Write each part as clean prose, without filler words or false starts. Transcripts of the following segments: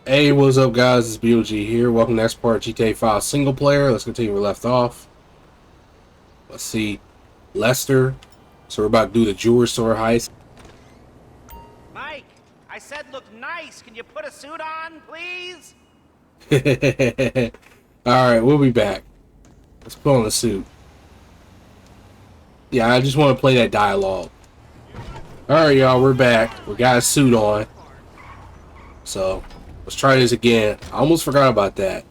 Hey, what's up, guys? It's BOG here. Welcome to the next part of GTA 5 single player. Let's continue where we left off. Let's see. Lester. So we're about to do the jewelry store heist. Mike, I said look nice. Can you put a suit on, please? Alright, we'll be back. Let's put on the suit. Yeah, I just want to play that dialogue. Alright, y'all, we're back. We got a suit on. So, let's try this again. I almost forgot about that.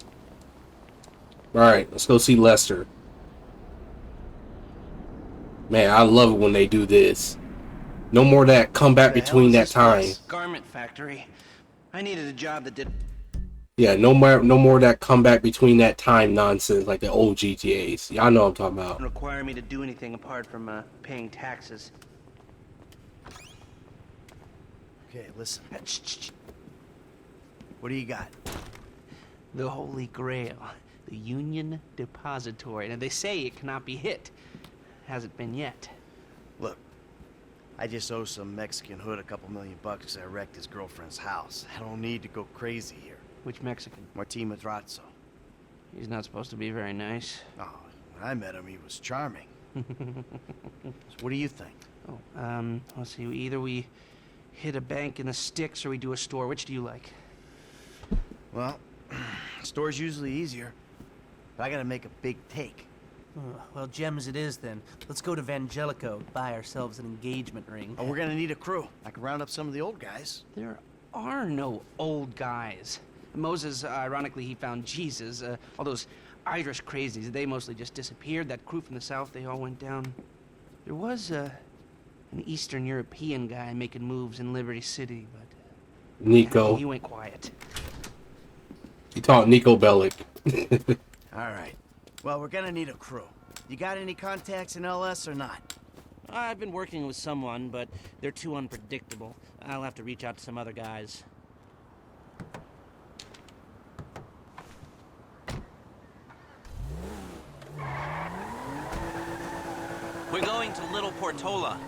Alright, let's go see Lester. Man, I love it when they do this. No more of that comeback between that time. Garment factory. I needed a job that did. Yeah, no more of that comeback between that time nonsense like the old GTAs. Y'all know what I'm talking about. Require me to do anything apart from paying taxes. Okay, listen. What do you got? The Holy Grail, the Union Depository, and they say it cannot be hit. Hasn't been yet. Look, I just owe some Mexican hood a couple $1,000,000 because I wrecked his girlfriend's house. I don't need to go crazy here. Which Mexican? Martin Madrazo. He's not supposed to be very nice. Oh, when I met him, he was charming. So what do you think? Oh, let's see. Either we hit a bank in the sticks or we do a store. Which do you like? Well, store's usually easier, but I gotta make a big take. Well, gems it is then. Let's go to Vangelico, buy ourselves an engagement ring. Oh, we're gonna need a crew. I can round up some of the old guys. There are no old guys. Moses, ironically, he found Jesus. All those Irish crazies, they mostly just disappeared. That crew from the south, they all went down. There was an Eastern European guy making moves in Liberty City, but Nico. he went quiet. He taught Nico Bellic. All right. Well, we're gonna need a crew. You got any contacts in LS or not? I've been working with someone, but they're too unpredictable. I'll have to reach out to some other guys. We're going to Little Portola.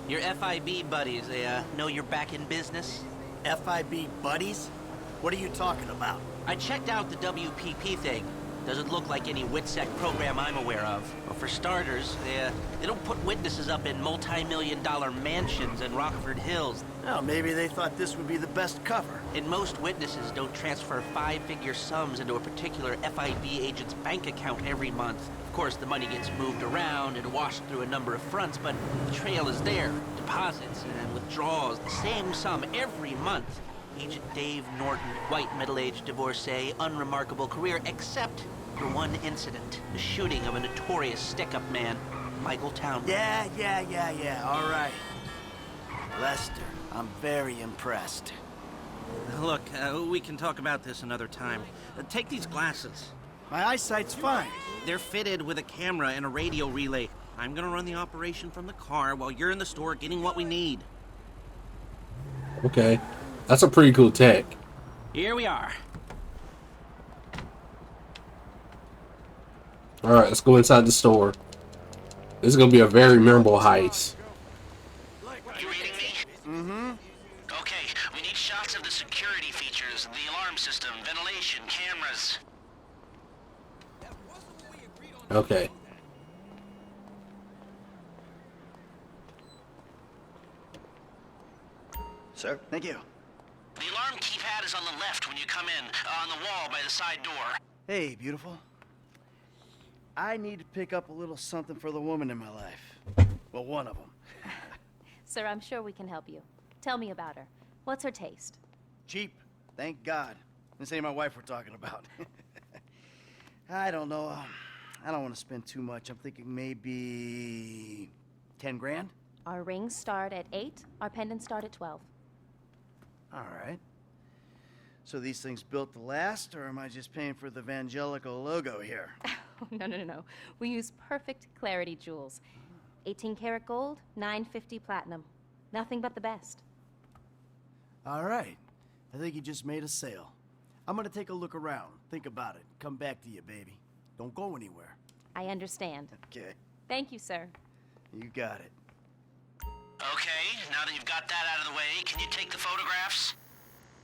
Your FIB buddies, they know you're back in business? FIB buddies? What are you talking about? I checked out the WPP thing. Doesn't look like any WITSEC program I'm aware of. Well, for starters, they don't put witnesses up in multi-million-dollar mansions in Rockford Hills. Oh, maybe they thought this would be the best cover. And most witnesses don't transfer five-figure sums into a particular FIB agent's bank account every month. Of course, the money gets moved around and washed through a number of fronts, but the trail is there. Deposits and withdrawals, the same sum every month. Agent Dave Norton, white middle-aged divorcee, unremarkable career, except for one incident, the shooting of a notorious stick-up man, Michael Townley. Yeah, all right. Lester, I'm very impressed. Look, we can talk about this another time. Take these glasses. My eyesight's fine. They're fitted with a camera and a radio relay. I'm gonna run the operation from the car while you're in the store getting what we need. Okay. That's a pretty cool tech. Here we are. Alright, let's go inside the store. This is going to be a very memorable heist. You reading me? Mm-hmm. Okay, we need shots of the security features, the alarm system, ventilation, cameras. Okay. Sir, thank you. The alarm keypad is on the left when you come in, on the wall by the side door. Hey, beautiful. I need to pick up a little something for the woman in my life. Well, one of them. Sir, I'm sure we can help you. Tell me about her. What's her taste? Cheap, thank God. This ain't my wife we're talking about. I don't know. I don't want to spend too much. I'm thinking maybe 10 grand? Our rings start at 8, our pendants start at 12. All right. So these things built to last, or am I just paying for the Vangelico logo here? No. We use perfect clarity jewels. 18 karat gold, 950 platinum. Nothing but the best. All right. I think you just made a sale. I'm gonna take a look around, think about it, come back to you, baby. Don't go anywhere. I understand. Okay. Thank you, sir. You got it. Okay, now that you've got that out of the way, can you take the photographs?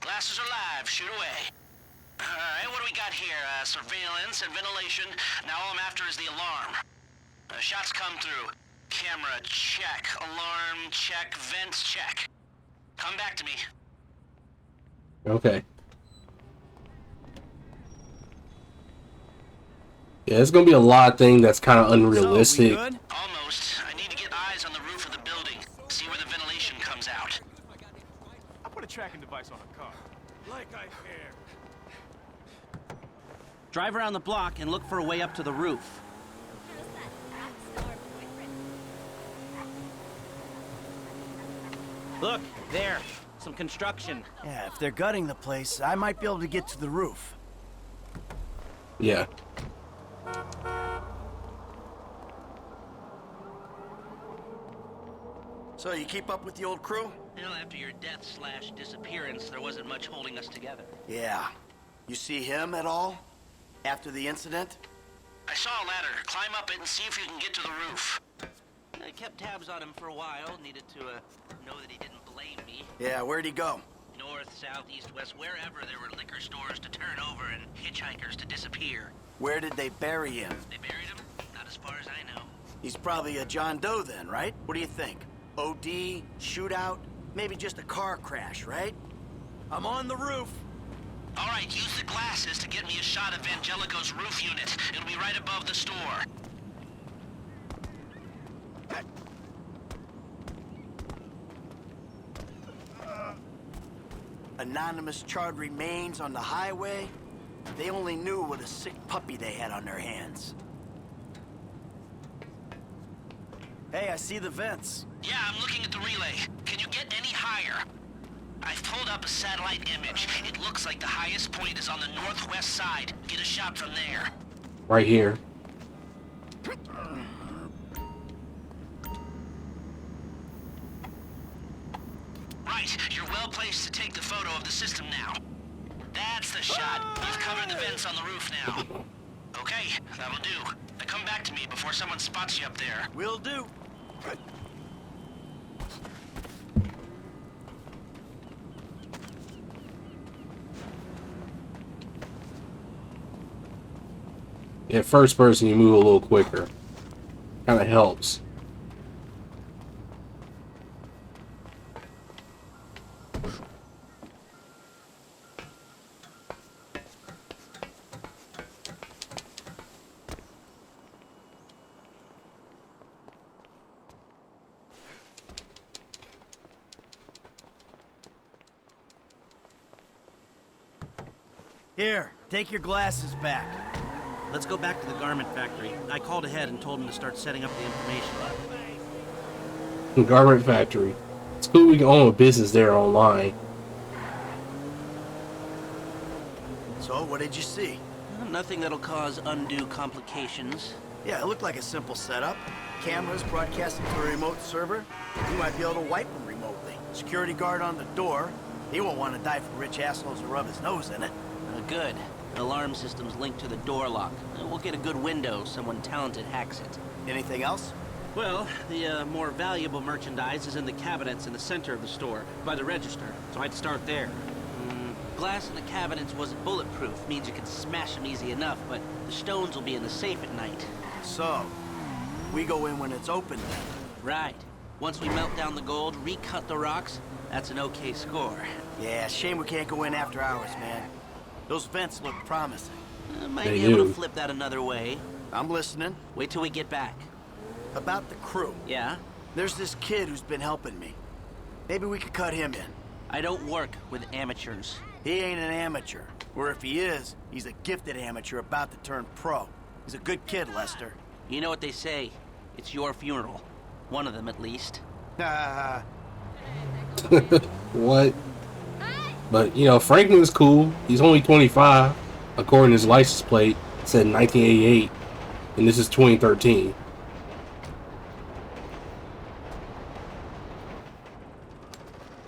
Glasses are live, shoot away. Alright, what do we got here? Surveillance and ventilation. Now all I'm after is the alarm. Shots come through. Camera, check. Alarm, check. Vents, check. Come back to me. Okay. Yeah, it's gonna be a lot of things that's kind of unrealistic. So, we good? Almost. I need to get eyes on the roof of the building. See where the ventilation comes out. I put a tracking device on a car. Like I care. Drive around the block and look for a way up to the roof. Look, there. Some construction. Yeah, if they're gutting the place, I might be able to get to the roof. Yeah. So, you keep up with the old crew? Well, after your death/disappearance, there wasn't much holding us together. Yeah. You see him at all? After the incident? I saw a ladder. Climb up it and see if you can get to the roof. I kept tabs on him for a while. Needed to know that he didn't blame me. Yeah, where'd he go? North, south, east, west, wherever there were liquor stores to turn over and hitchhikers to disappear. Where did they bury him? They buried him? Not as far as I know. He's probably a John Doe then, right? What do you think? OD? Shootout? Maybe just a car crash, right? I'm on the roof. All right, use the glasses to get me a shot of Angelico's roof unit. It'll be right above the store. Anonymous charred remains on the highway. They only knew what a sick puppy they had on their hands. Hey, I see the vents. Yeah, I'm looking at the relay. Can you get any higher? I've pulled up a satellite image. It looks like the highest point is on the northwest side. Get a shot from there. Right here. Right, you're well placed to take the photo of the system now. That's the shot. You've covered the vents on the roof now. Okay, that'll do. Now come back to me before someone spots you up there. Will do. Yeah, first person you move a little quicker. Kind of helps. Here, take your glasses back. Let's go back to the garment factory. I called ahead and told him to start setting up the information. Garment factory. It's cool we can own a business there online. So, what did you see? Nothing that'll cause undue complications. Yeah, it looked like a simple setup. Cameras broadcasting to a remote server. You might be able to wipe them remotely. Security guard on the door. He won't want to die for rich assholes to rub his nose in it. Good. The alarm system's linked to the door lock. We'll get a good window. Someone talented hacks it. Anything else? Well, the more valuable merchandise is in the cabinets in the center of the store, by the register, so I'd start there. Glass in the cabinets wasn't bulletproof, means you can smash them easy enough, but the stones will be in the safe at night. So, we go in when it's open then. Right. Once we melt down the gold, recut the rocks, that's an okay score. Yeah, shame we can't go in after hours, man. Those vents look promising. Might They be able do. to flip that another way. I'm listening. Wait till we get back. About the crew. Yeah? There's this kid who's been helping me. Maybe we could cut him in. I don't work with amateurs. He ain't an amateur. Or if he is, he's a gifted amateur about to turn pro. He's a good kid, Lester. You know what they say. It's your funeral. One of them, at least. What? But, you know, Franklin's cool. He's only 25. According to his license plate, it said 1988. And this is 2013.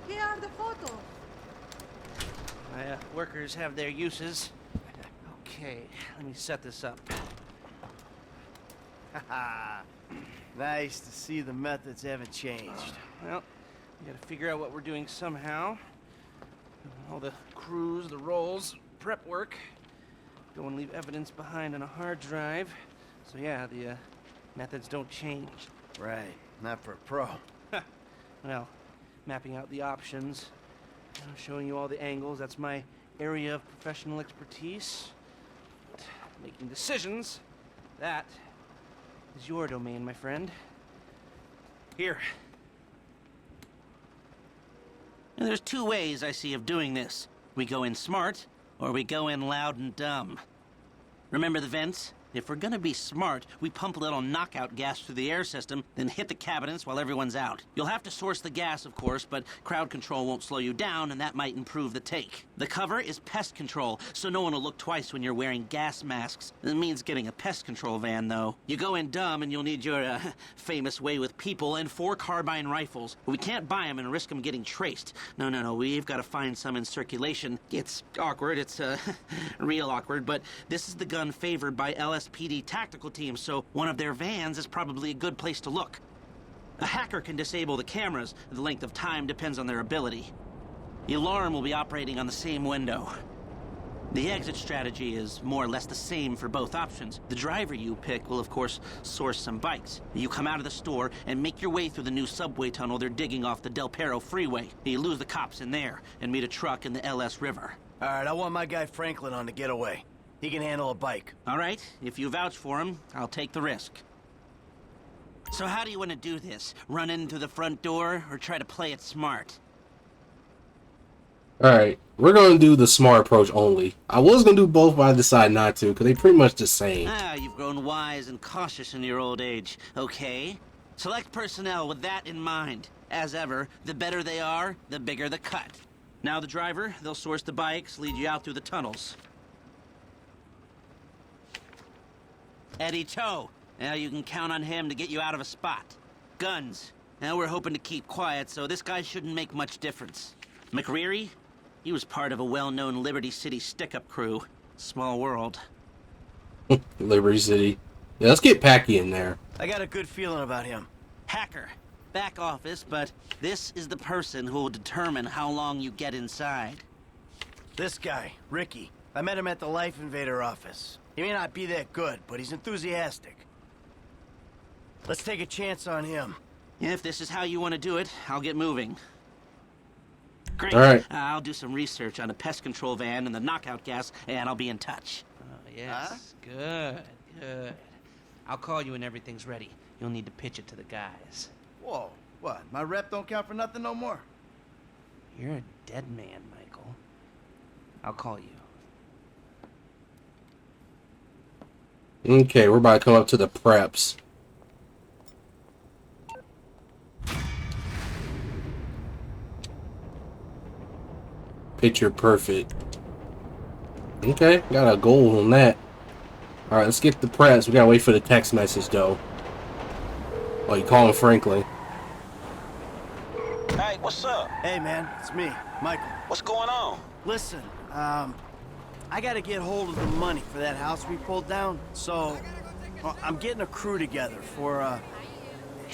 Here are the photos. My workers have their uses. Okay, let me set this up. Nice to see the methods haven't changed. Well, we gotta figure out what we're doing somehow. All the crews, the rolls, prep work. Go and leave evidence behind on a hard drive. So yeah, the methods don't change. Right, not for a pro. Well, mapping out the options, showing you all the angles, that's my area of professional expertise. But making decisions, that is your domain, my friend. Here. And there's two ways I see of doing this. We go in smart, or we go in loud and dumb. Remember the vents? If we're gonna be smart, we pump a little knockout gas through the air system, then hit the cabinets while everyone's out. You'll have to source the gas, of course, but crowd control won't slow you down, and that might improve the take. The cover is pest control, so no one will look twice when you're wearing gas masks. It means getting a pest control van, though. You go in dumb, and you'll need your, famous way with people and 4 carbine rifles. We can't buy them and risk them getting traced. No, we've got to find some in circulation. It's awkward, it's, real awkward, but this is the gun favored by LSPD tactical teams, so one of their vans is probably a good place to look. A hacker can disable the cameras. The length of time depends on their ability. The alarm will be operating on the same window. The exit strategy is more or less the same for both options. The driver you pick will, of course, source some bikes. You come out of the store and make your way through the new subway tunnel they're digging off the Del Perro freeway. You lose the cops in there and meet a truck in the LS River. All right, I want my guy Franklin on the getaway. He can handle a bike. All right, if you vouch for him, I'll take the risk. So how do you want to do this? Run in through the front door or try to play it smart? Alright, we're going to do the smart approach only. I was going to do both, but I decided not to, because they pretty much the same. You've grown wise and cautious in your old age. Okay. Select personnel with that in mind. As ever, the better they are, the bigger the cut. Now the driver, they'll source the bikes, lead you out through the tunnels. Eddie Toe. Now you can count on him to get you out of a spot. Guns. Now we're hoping to keep quiet, so this guy shouldn't make much difference. McReary? He was part of a well-known Liberty City stick-up crew. Small world. Liberty City. Yeah, let's get Packy in there. I got a good feeling about him. Hacker. Back office, but this is the person who will determine how long you get inside. This guy, Ricky. I met him at the Life Invader office. He may not be that good, but he's enthusiastic. Let's take a chance on him. If this is how you want to do it, I'll get moving. Great. All right. I'll do some research on the pest control van and the knockout gas, and I'll be in touch. Oh, yes. Huh? Good. I'll call you when everything's ready. You'll need to pitch it to the guys. Whoa, what? My rep don't count for nothing no more? You're a dead man, Michael. I'll call you. Okay, we're about to come up to the preps. Picture perfect. Okay, got a goal on that. Alright, let's get the preps. We gotta wait for the text message though. Oh, you calling Franklin? Hey, what's up? Hey, man, it's me, Michael. What's going on? Listen, I gotta get hold of the money for that house we pulled down, so I'm getting a crew together for,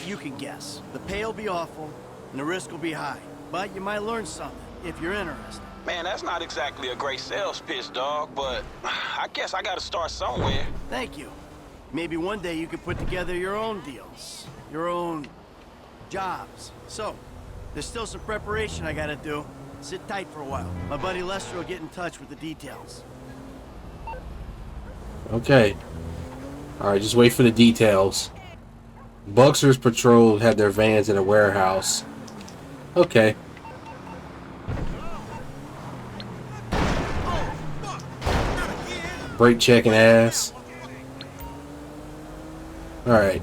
you can guess. The pay will be awful, and the risk will be high, but you might learn something if you're interested. Man, that's not exactly a great sales pitch, dog, but I guess I gotta start somewhere. Thank you. Maybe one day you can put together your own deals, your own jobs. So, there's still some preparation I gotta do. Sit tight for a while. My buddy Lester will get in touch with the details. Okay. Alright, just wait for the details. Bugstars Patrol had their vans in a warehouse. Okay. Brake checking ass. Alright.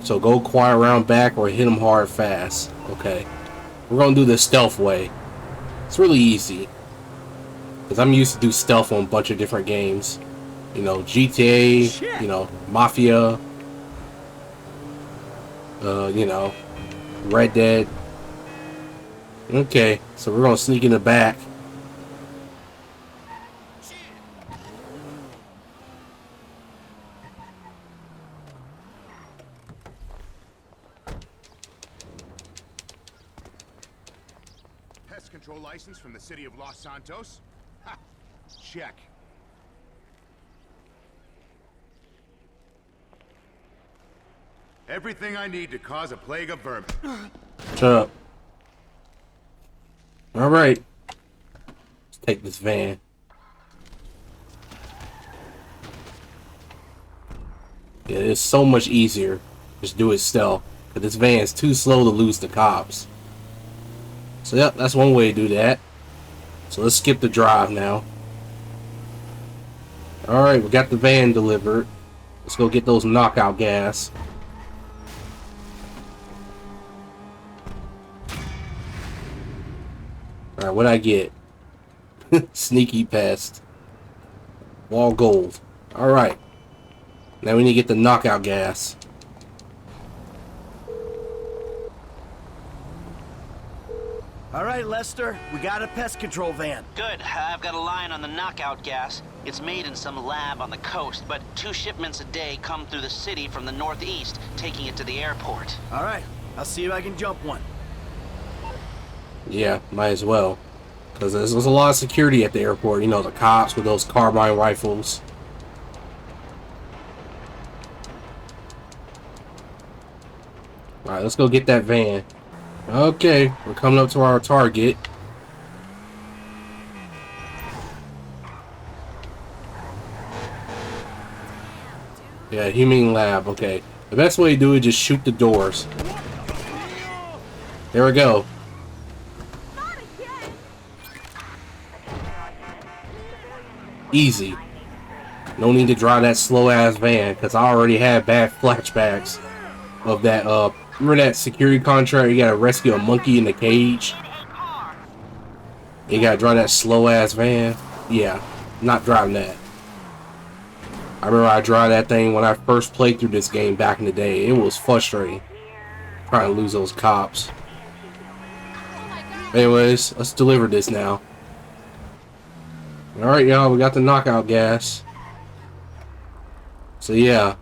So go quiet around back or hit them hard fast. Okay. We're gonna do the stealth way. It's really easy. Because I'm used to do stealth on a bunch of different games. You know, GTA, you know, Mafia. You know, Red Dead. Okay, so we're gonna sneak in the back. pest control license from the city of Los Santos? Ha! Check. Everything I need to cause a plague of vermin. Shut up. All right. Let's take this van. Yeah, it's so much easier. Just do it stealth. But this van is too slow to lose the cops. So yep, that's one way to do that. So let's skip the drive now. Alright, we got the van delivered. Let's go get those knockout gas. Alright, what'd I get? Sneaky pest. Wall gold. Alright. Now we need to get the knockout gas. All right, Lester, we got a pest control van. Good. I've got a line on the knockout gas. It's made in some lab on the coast, but 2 shipments a day come through the city from the northeast, taking it to the airport. All right, I'll see if I can jump one. Yeah, might as well. Because there's a lot of security at the airport. You know, the cops with those carbine rifles. Alright, let's go get that van. Okay, we're coming up to our target. Yeah, human lab, okay. The best way to do it is just shoot the doors. There we go. Easy. No need to drive that slow ass van, because I already had bad flashbacks of that, remember that security contract? You gotta rescue a monkey in the cage? You gotta drive that slow ass van? Yeah, not driving that. I remember I drove that thing when I first played through this game back in the day. It was frustrating. Trying to lose those cops. Anyways, let's deliver this now. Alright, y'all, we got the knockout gas. So yeah,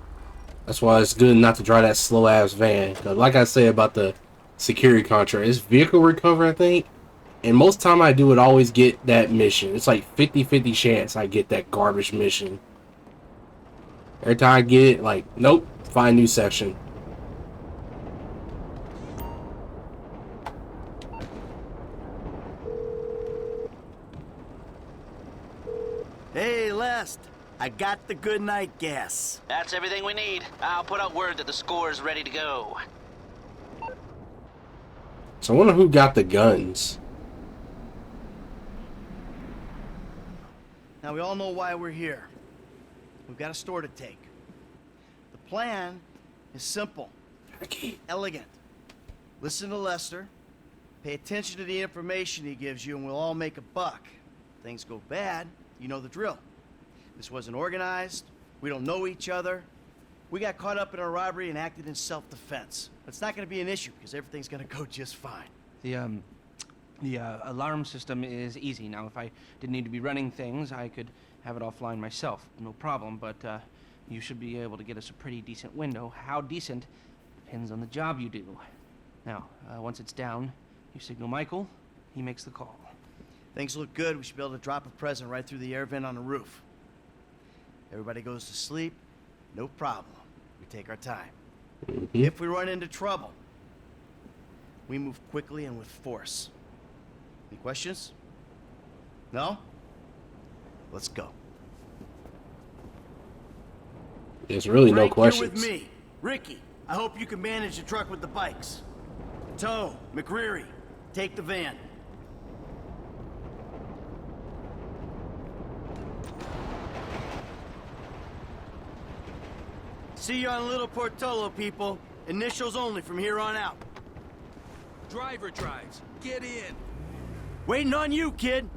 that's why it's good not to drive that slow ass van. Cause like I said about the security contract, it's vehicle recovery, I think. And most time I do it, always get that mission. It's like 50-50 chance I get that garbage mission. Every time I get it, like, nope, find new section. Hey, Lest, I got the good night gas. That's everything we need. I'll put out word that the score is ready to go. So I wonder who got the guns. Now, we all know why we're here. We've got a store to take. The plan is simple, elegant. Listen to Lester, pay attention to the information he gives you, and we'll all make a buck. If things go bad, you know the drill. This wasn't organized. We don't know each other. We got caught up in a robbery and acted in self-defense. But it's not going to be an issue because everything's going to go just fine. The alarm system is easy. Now, if I didn't need to be running things, I could have it offline myself. No problem, but you should be able to get us a pretty decent window. How decent depends on the job you do. Now, once it's down, you signal Michael. He makes the call. Things look good. We should be able to drop a present right through the air vent on the roof. Everybody goes to sleep. No problem. We take our time. If we run into trouble, we move quickly and with force. Any questions? No? Let's go. There's really no questions. You're with me. Ricky, I hope you can manage the truck with the bikes. Toe, McReary, take the van. See you on Little Portola, people. Initials only from here on out. Driver drives. Get in. Waiting on you, kid.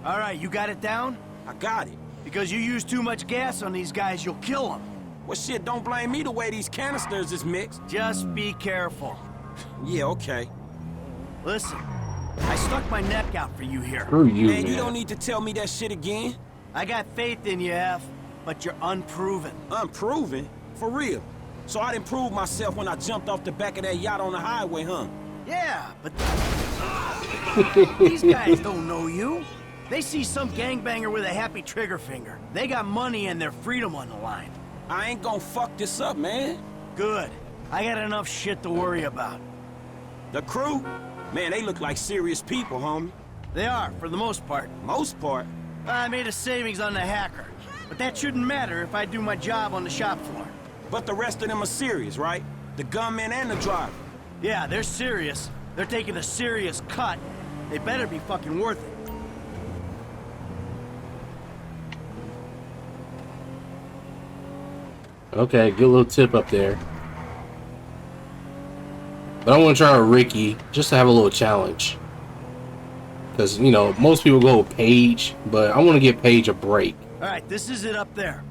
All right, you got it down? I got it. Because you use too much gas on these guys, you'll kill them. Well, shit, don't blame me the way these canisters is mixed. Just be careful. Yeah, okay. Listen, I stuck my neck out for you here. Screw you, Man, man. you don't need to tell me that shit again. I got faith in you, F, but you're unproven. Unproven? For real. So I didn't prove myself when I jumped off the back of that yacht on the highway, huh? Yeah, but these guys don't know you. They see some gangbanger with a happy trigger finger. They got money and their freedom on the line. I ain't gonna fuck this up, man. Good. I got enough shit to worry about. The crew? Man, they look like serious people, homie. They are, for the most part. Most part. I made a savings on the hacker, but that shouldn't matter if I do my job on the shop floor. But the rest of them are serious, right? The gunman and the driver. Yeah, they're serious. They're taking a serious cut. They better be fucking worth it. Okay, good little tip up there. But I want to try a Ricky just to have a little challenge. Because, you know, most people go with Paige, but I want to give Paige a break. Alright, this is it up there.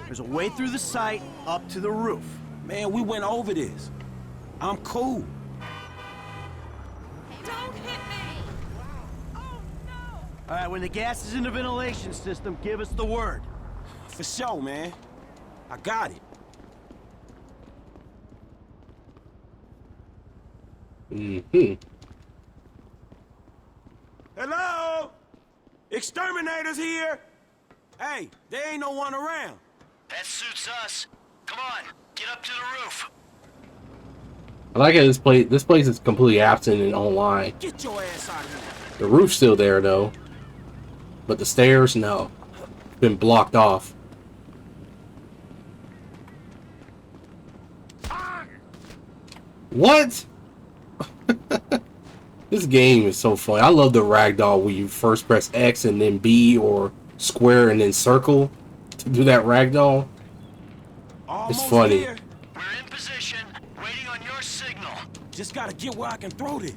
There's a way through the site up to the roof. Man, we went over this. I'm cool. Don't hit me! Oh no! Alright, when the gas is in the ventilation system, give us the word. For sure, man. I got it. Mm-hmm. Hello? Exterminators here? Hey, there ain't no one around. That suits us. Come on, get up to the roof. I like how this place is completely absent and online. Get your ass out of here. The roof's still there though. But the stairs, no. Been blocked off. What? This game is so funny. I love the ragdoll where you first press X and then B or square and then circle to do that ragdoll. Almost funny. Here. We're in position, waiting on your signal. Just gotta get where I can throw this.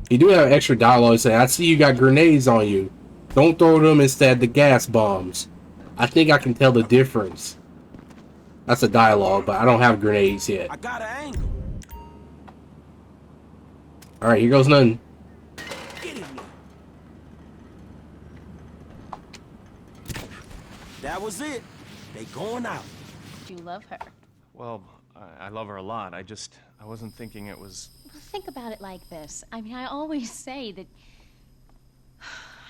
You do have extra dialogue saying, I see you got grenades on you. Don't throw them instead the gas bombs. I think I can tell the difference. That's a dialogue, but I don't have grenades yet. I got an angle. Alright, here goes nothing. Get him there. That was it. They going out. Do you love her? Well, I love her a lot. I wasn't thinking it was... Think about it like this. I mean, I always say that...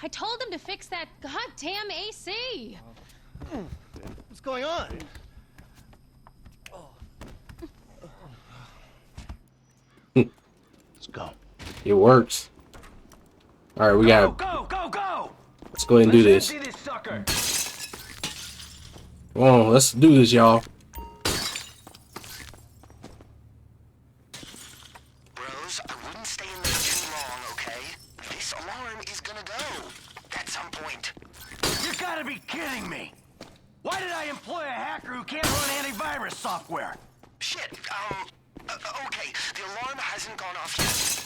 I told him to fix that goddamn AC! What's going on? Let's go. It works. Alright, we got... Go! Let's go ahead and do this. this sucker. Come on, let's do this, y'all. Bros, I wouldn't stay in there too long, okay? This alarm is gonna go at some point. You gotta be kidding me! Why did I employ a hacker who can't run antivirus software? Shit, okay, the alarm hasn't gone off yet.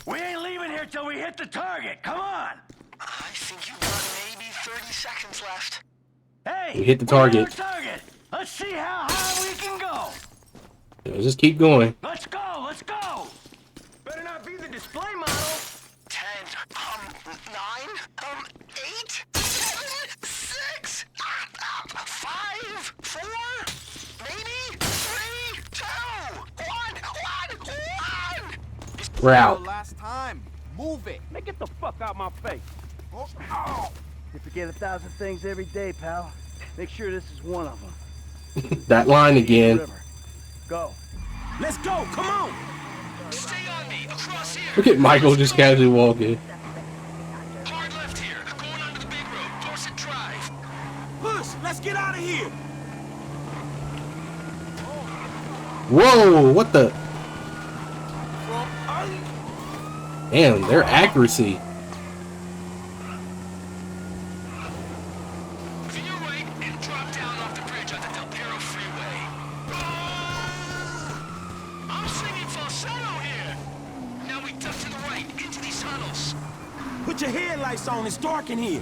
We ain't leaving here till we hit the target, come on! I think you've got maybe 30 seconds left. Hey! We hit the we're on target. our target! Let's see how high we can go! Yeah, just keep going. Let's go! Better not be the display model! 10, 9, 8, 7, 6, 5, 4, maybe 3, 2, 1. We're out. Last time. Move it. Man, get the fuck out my face. Oh. You forget 1,000 things every day, pal. Make sure this is one of them. That line again. River. Go. Let's go, come on. Stay on me, across here. Look at Michael just casually walking. Hard left here, going onto the big road, Dorset Drive. Push, let's get out of here. Whoa, what the? Damn, their accuracy. Veer right and drop down off the bridge on the Del Perro Freeway. I'm singing falsetto here. Now we duck to the right into these tunnels. Put your headlights on, it's dark in here.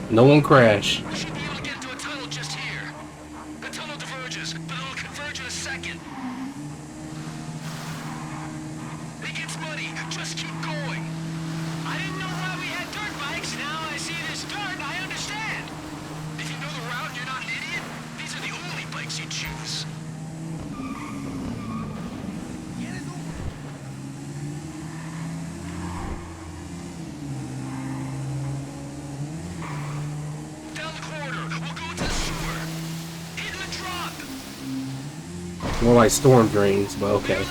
No one crash. We should be able to get into a tunnel just here. The tunnel diverges, but it'll converge in a second. More like storm drains, but okay.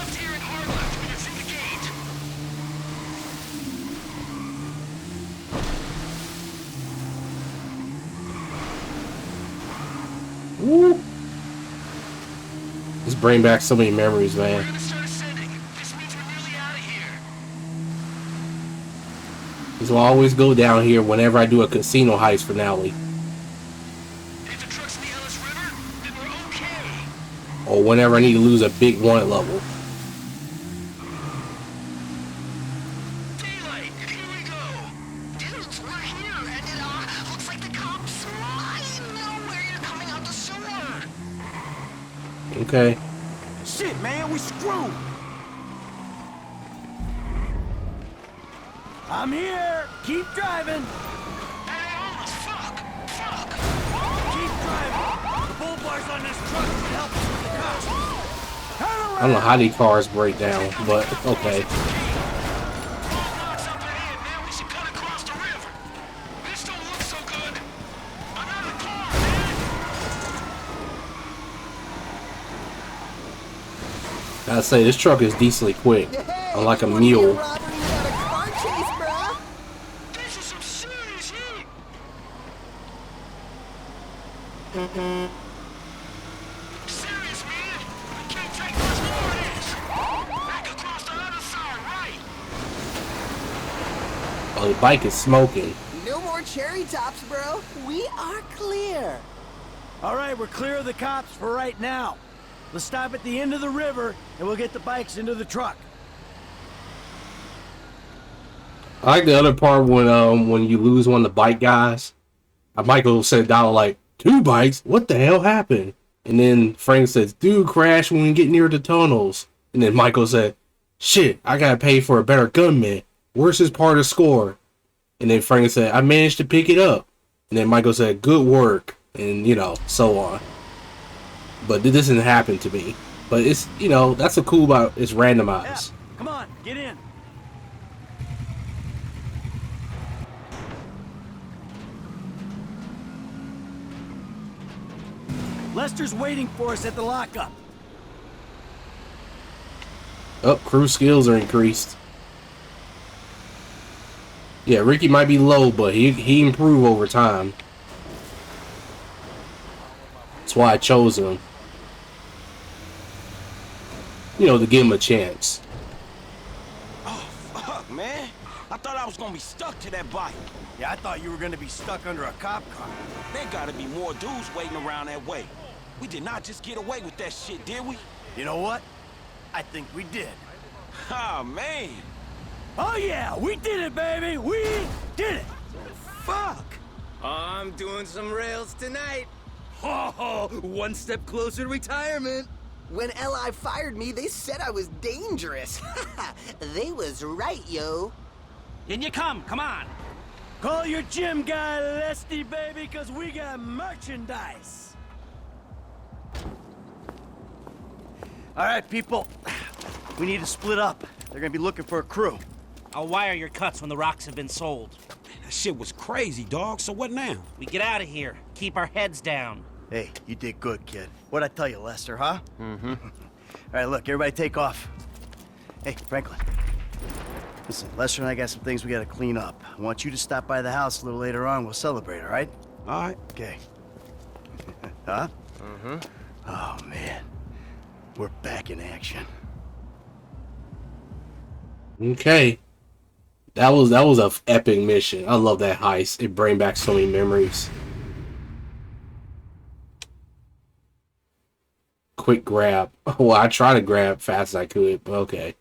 Woo. Just bring back so many memories, man. This will always go down here whenever I do a casino heist finale. Or whenever I need to lose a big wanted level. Daylight, here we go. Dudes, we're here, and it looks like the cops might know where you're coming out the sewer. Okay. Shit, man, we screwed. I'm here. Keep driving. Fuck. Keep driving. The bull bars on this truck can help us with the cops. Turn I around. don't know how these cars break down, but okay. Gotta say, this truck is decently quick, unlike a mule. Serious, man. We can't take much more of this. Back across the other side, right? Oh, the bike is smoking. No more cherry tops, bro. We are clear. All right, we're clear of the cops for right now. Let's stop at the end of the river, and we'll get the bikes into the truck. I like the other part when you lose one of the bike guys. Michael said down like 2 bikes. What the hell happened? And then Frank says, "Dude crashed when we get near the tunnels." And then Michael said, "Shit, I gotta pay for a better gunman. Where's his part of the score?" And then Frank said, "I managed to pick it up." And then Michael said, "Good work," and so on. But this didn't happen to me. But it's that's what's cool about it's randomized. Yeah, come on, get in. Lester's waiting for us at the lockup. Crew skills are increased. Yeah, Ricky might be low, but he improved over time. That's why I chose him. To give him a chance. Oh, fuck, man. I thought I was gonna be stuck to that bike. Yeah, I thought you were gonna be stuck under a cop car. There gotta be more dudes waiting around that way. We did not just get away with that shit, did we? You know what? I think we did. Ah, man. Oh yeah, we did it, baby! We did it! Fuck. I'm doing some rails tonight. Oh, one step closer to retirement. When LI fired me, they said I was dangerous. They was right, yo. In you come on. Call your gym guy, Lesty, baby, because we got merchandise. All right, people. We need to split up. They're gonna be looking for a crew. I'll wire your cuts when the rocks have been sold. That shit was crazy, dog. So what now? We get out of here. Keep our heads down. Hey, you did good, kid. What'd I tell you, Lester, huh? Mm-hmm. All right, look, everybody take off. Hey, Franklin. Listen, Lester and I got some things we gotta clean up. I want you to stop by the house a little later on. We'll celebrate, all right? All right. Okay. Huh? Mm-hmm. Oh, man. We're back in action. Okay. That was a epic mission. I love that heist. It bring back so many memories. Quick grab. Well, I tried to grab fast as I could, but okay.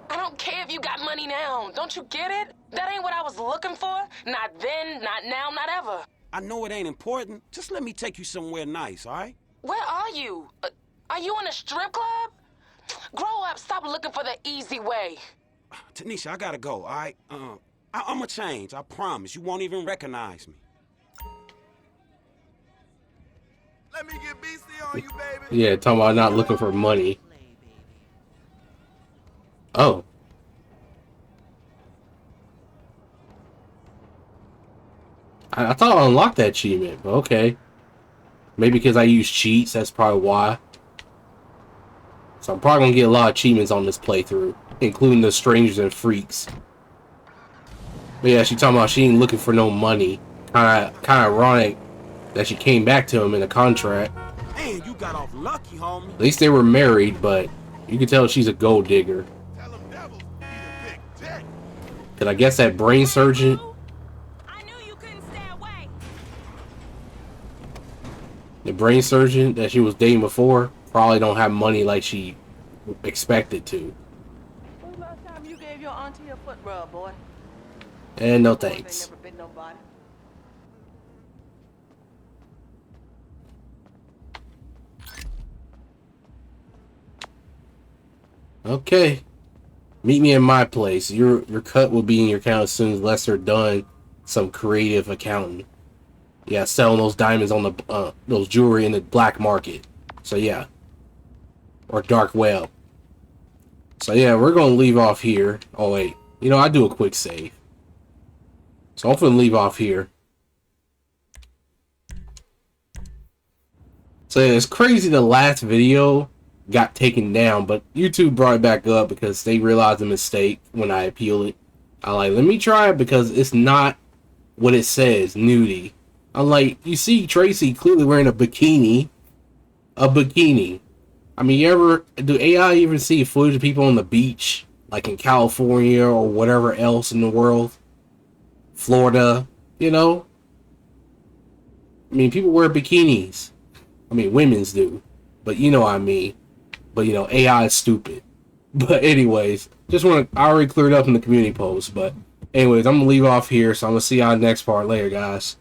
I don't care if you got money now. Don't you get it? That ain't what I was looking for. Not then, not now, not ever. I know it ain't important. Just let me take you somewhere nice, all right? Where are you? Are you in a strip club? Grow up. Stop looking for the easy way. Tanisha, I gotta go, all right? I'ma change. I promise. You won't even recognize me. Let me get BC on you, baby. Yeah, talking about not looking for money. Oh. I thought I unlocked that achievement, but okay. Maybe because I use cheats, that's probably why. So I'm probably gonna get a lot of achievements on this playthrough, including the strangers and freaks. But yeah, she talking about she ain't looking for no money. Kinda ironic that she came back to him in a contract. Man, you got off lucky, homie. At least they were married, but you can tell she's a gold digger. Cause I guess that brain surgeon. The brain surgeon that she was dating before probably don't have money like she expected to. When's the last time you gave your auntie a foot rub, boy? And no thanks. Never been nobody. Okay. Meet me in my place. Your cut will be in your account as soon as Lester done some creative accounting. Yeah, selling those diamonds on the those jewelry in the black market. So yeah. Or dark web. So yeah, we're gonna leave off here. Oh wait. You know, I do a quick save. So I'm gonna leave off here. So yeah, it's crazy the last video got taken down, but YouTube brought it back up because they realized the mistake when I appealed it. I like, let me try it because it's not what it says, nudie. I'm like, you see Tracy clearly wearing a bikini. A bikini. I mean, do AI even see footage of people on the beach? Like in California or whatever else in the world? Florida, you know? I mean, people wear bikinis. I mean, women's do. But you know what I mean. But, you know, AI is stupid. But anyways, I already cleared up in the community post. But anyways, I'm going to leave off here. So I'm going to see y'all next part later, guys.